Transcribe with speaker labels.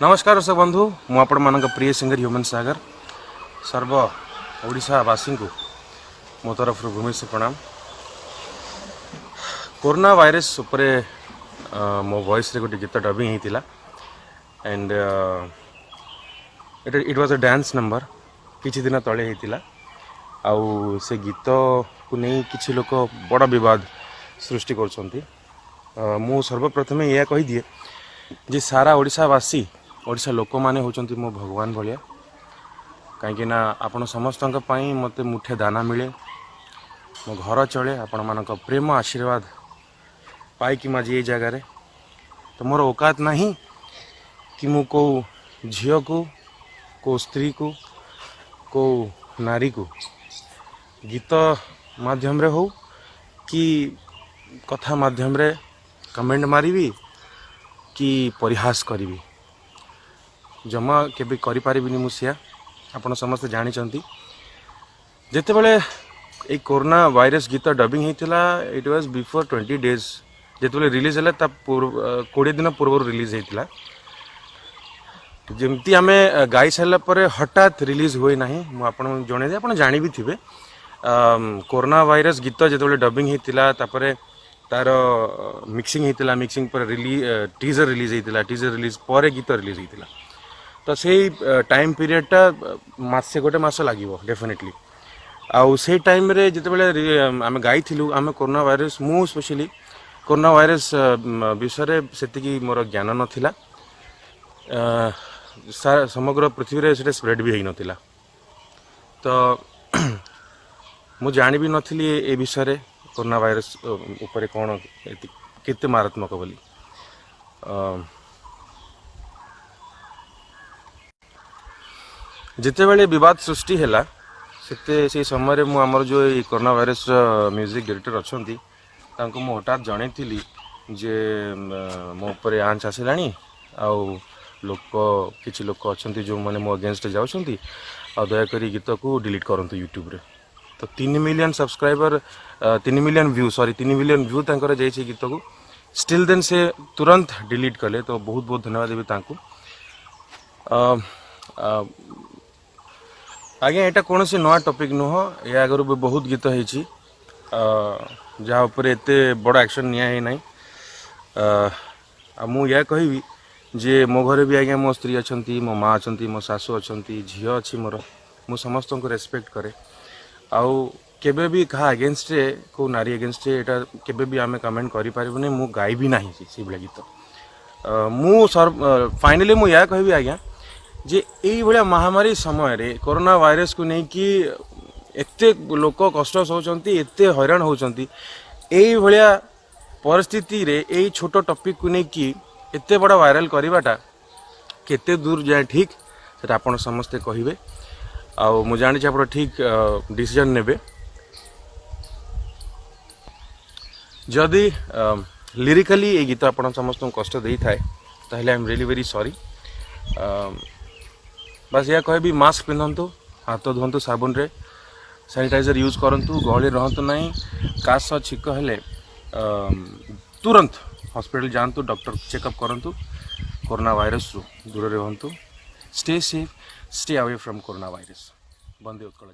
Speaker 1: नमस्कार दर्शक बंधु मु आपण मान प्रिय सिंगर ह्यूमन सागर सर्व ओडिशावासी को मो तरफ भूमि से प्रणाम। कोरोना वायरस उपरे मो वॉइस रे गोटे गीत डबिंग होता and it was a dance number किछि दिन तले होता आउ से गीत को नहीं किछि लोक बड़ विवाद सृष्टि कर मु सर्वप्रथमे यह कही दिए जे सारा ओडिशावासी ओडिशा लोक माने होचंती मो भगवान भलिया कहीं ना आपण समस्त मत मुठे दाना मिले मो घर चले आपण मान प्रेम आशीर्वाद पाई माजी ये जगार तो मोर औकात नहीं कि मु को झील को स्त्री को नारी को गीत माध्यम रे हो कि कथा माध्यम रे कमेंट मारिबी कि परिहास करी जमा केबे करि पारिबिनी मुसिया आपण समस्त जानी चंती जेते बेले ए कोरोना वायरस गीत डबिंग हेतिला इट वाज बिफोर 20 डेज जेते बेले रिलीज हला ता 20 दिन पूर्व रिलीज हेतिला जेमती आमे गाई साला परे हठात रिलीज होई नाही मु आपण जणे दे आपण जानि भी थिबे कोरोना वायरस गीत जेते बेले डबिंग हेतिला तापरे तार मिक्सिंग हेतिला मिक्सिंग पर टीजर रिलीज हेतिला टीजर रिलीज पर गीत रिलीज हेतिला तो से टाइम पीरियड टा मासे गोटे मास लागिवो डेफिनेटली आउ से टाइम रे जते बेले आमे गाई थिलु आमे कोरोना वायरस मु स्पेशली कोरोना वायरस विषय रे सेति मोर ज्ञान नथिला समग्र पृथ्वी रे सेटे स्प्रेड भी हेई नथिला तो मु जानि भी नथिली ए विषय रे कोरोना वायरस ऊपर कौन केते मारात्मक बोली जिते बेले विवाद सृष्टि हैला से समय मु आमर जो कोरोना वायरस म्यूजिक डायरेक्टर अच्छी तांको मु हठात जनईली जे मो ऊपर आंच आसिलानी आउ लोक किछि लोक अच्छी जो मैंने मो अगेंस्ट जाउछंती आ दयाकरी गीत को डिलीट करंतु यूट्यूब रे तो 3 मिलियन सब्सक्राइबर 3 मिलियन व्यू तांकर जाइछि गीत को स्टिल देन से तुरंत डिलीट कले तो बहुत बहुत धन्यवाद देबी तांको आज्ञा यहाँ कौन से नुआ टॉपिक नुह या आगर भी बहुत गीत होती जहाँ पर एत बड़ एक्शन नि मु या कहबी जे मो घरे भी आज्ञा मो स्त्री अच्छा मो माँ अच्छा मो सासू अच्छा झील अच्छी मोर मु समस्त को रेस्पेक्ट करे आउ केबे भी कहा अगेंस्ट को नारी अगेंस्ट एटा केबे भी आमे कमेंट करि पारिबने मु गाई भी नाही से भले गीत मु फाइनली मु या कहबी आज्ञा जे एई भलिया महामारी समय रे कोरोना वायरस को नहीं कि एते लोक कष्ट होचंती एते हैरान होचंती एई भलिया परिस्थिति रे एई छोटो टॉपिक को नहीं कि एते बड़ा वायरल करिवाटा केते दूर जाए ठीक सेटा आपण समस्त कहिबे आ मु जानि जे आपण ठीक डिसीजन नेबे जदि लिरिकली ए गीत आपण समस्त कष्ट देई थाए ताहले I am really very sorry बस यह कहे भी मास्क पिंधतु हाथ धुंतु साबुन रे सैनिटाइजर यूज करंतु गहली रहतु नहीं काश छिक हेले तुरंत हॉस्पिटल जातु डॉक्टर चेकअप करंतु कोरोना वायरस रु दूर रहतु stay safe stay away from corona virus बंदे उत्कल।